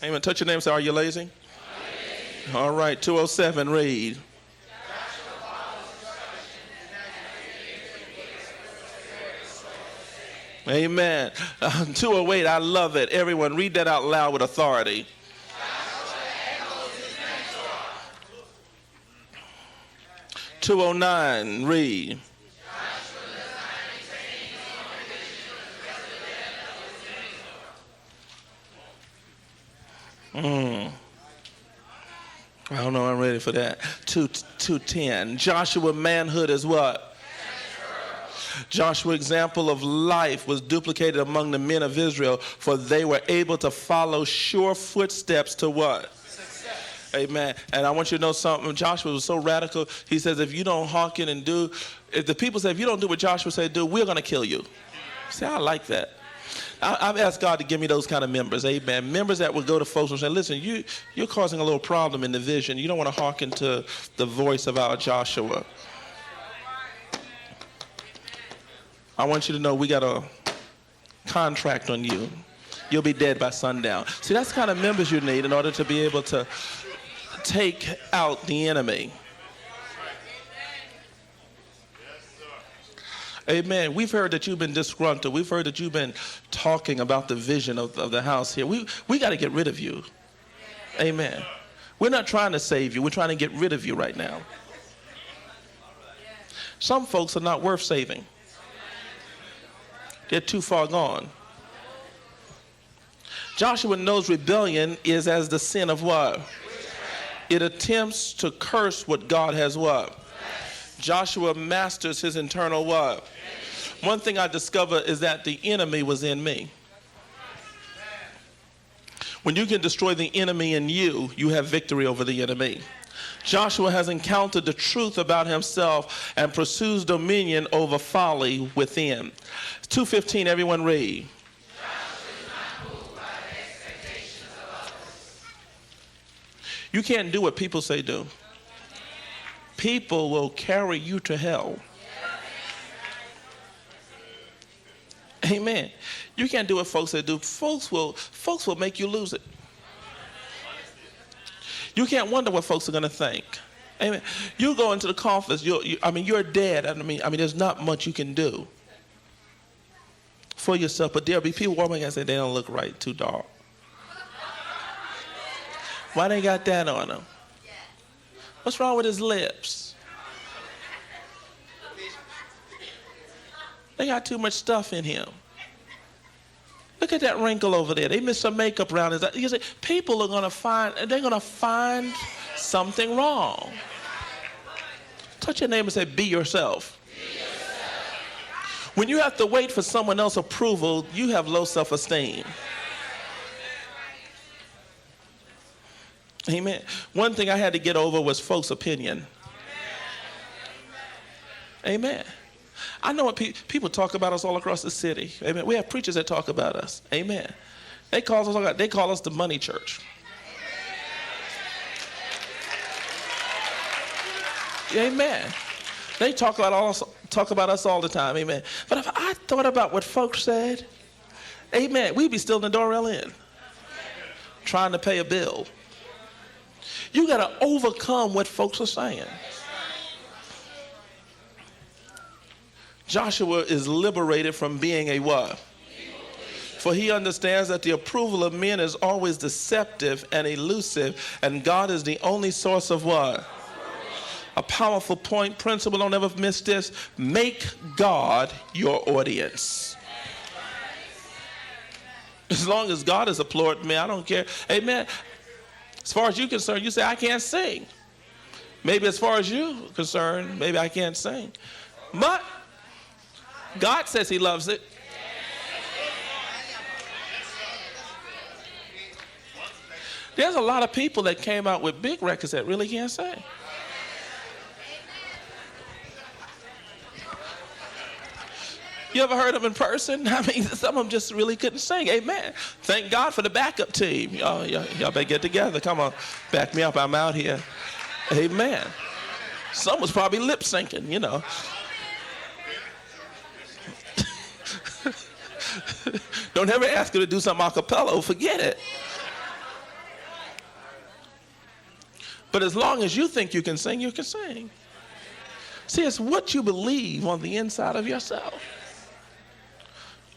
Amen. Touch your name and say, are you lazy? All right, 207, read. Amen. 208, I love it. Everyone, read that out loud with authority. 209, read. I don't know, I'm ready for that. 210, Joshua manhood is what? Joshua's example of life was duplicated among the men of Israel, for they were able to follow sure footsteps to what? Success. Amen. And I want you to know something. Joshua was so radical. He says, if you don't hearken and do, if the people say, if you don't do what Joshua said do, we're going to kill you. See, I like that. I've asked God to give me those kind of members, amen. Members that would go to folks and say, listen, you're causing a little problem in the vision. You don't want to hearken to the voice of our Joshua. I want you to know we got a contract on you. You'll be dead by sundown. See, that's the kind of members you need in order to be able to take out the enemy. Amen. We've heard that you've been disgruntled. We've heard that you've been talking about the vision of the house here. We got to get rid of you. Amen. We're not trying to save you. We're trying to get rid of you right now. Some folks are not worth saving. They're too far gone. Joshua knows rebellion is as the sin of what? It attempts to curse what God has what? Joshua masters his internal what? One thing I discovered is that the enemy was in me. When you can destroy the enemy in you, you have victory over the enemy. Joshua has encountered the truth about himself and pursues dominion over folly within. 2:15, everyone read. You can't do what people say do. People will carry you to hell. Amen. You can't do what folks say do. Folks will make you lose it. You can't wonder what folks are going to think. Amen. You go into the conference, you're dead. I mean, there's not much you can do for yourself. But there'll be people walking and say, they don't look right, too dark. Why they got that on them? What's wrong with his lips? They got too much stuff in him. Look at that wrinkle over there. They missed some makeup around his eyes. You say, people are going to find something wrong. Touch your neighbor and say, be yourself. Be yourself. When you have to wait for someone else's approval, you have low self-esteem. Amen. One thing I had to get over was folks' opinion. Amen. I know what people talk about us all across the city. Amen. We have preachers that talk about us. Amen. They call us the money church. Amen. They talk about us all the time. Amen. But if I thought about what folks said, amen, we'd be still in the Dorrell Inn trying to pay a bill. You got to overcome what folks are saying. Joshua is liberated from being a what? For he understands that the approval of men is always deceptive and elusive, and God is the only source of what? A powerful point, principle, don't ever miss this. Make God your audience. As long as God is applauding me, I don't care. Amen. As far as you're concerned, you say, I can't sing. Maybe as far as you're concerned, maybe I can't sing. But God says he loves it. There's a lot of people that came out with big records that really can't sing. You ever heard them in person? I mean, some of them just really couldn't sing. Amen. Thank God for the backup team. Y'all better get together. Come on, back me up. I'm out here. Amen. Some was probably lip syncing, you know. Don't ever ask her to do something a cappella. Forget it. But as long as you think you can sing, you can sing. See, it's what you believe on the inside of yourself.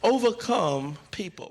Overcome people.